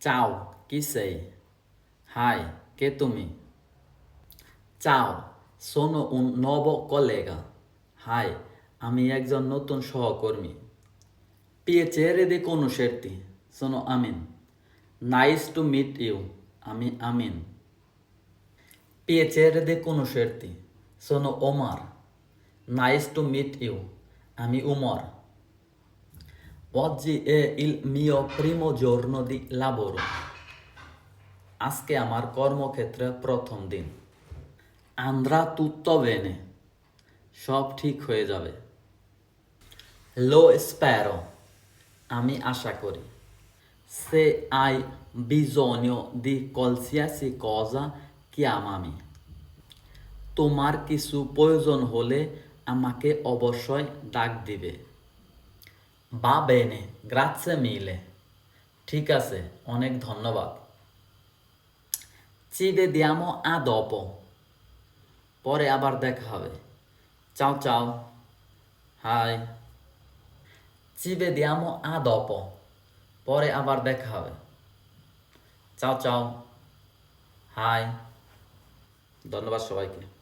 Ciao, chi sei? Hi, কে তুমি? Ciao, sono un nuovo collega. Hi, আমি একজন নতুন সহকর্মী। Piacere di conoscerti. Sono Amin. Nice to meet you. আমি আমিন। Piacere di conoscerti. Sono Omar. Nice to meet you. আমি Umar. Oggi è il mio primo giorno di lavoro. আজকে আমার কর্মক্ষেত্রে প্রথম দিন। Andrà tutto bene. সব ঠিক হয়ে যাবে। Lo spero. আমি আশা করি। Se hai bisogno di qualsiasi cosa, chiamami. তোমার কিছু প্রয়োজন হলে আমাকে অবশ্যই ডাক দিবে। Va bene, grazie mille. ঠিক আছে, অনেক ধন্যবাদ। Ci vediamo a dopo. পরে আবার দেখা হবে। Ciao ciao. Hi. Ci vediamo a dopo. পরে আবার দেখা হবে। Ciao ciao. Hi. ধন্যবাদ সবাইকে।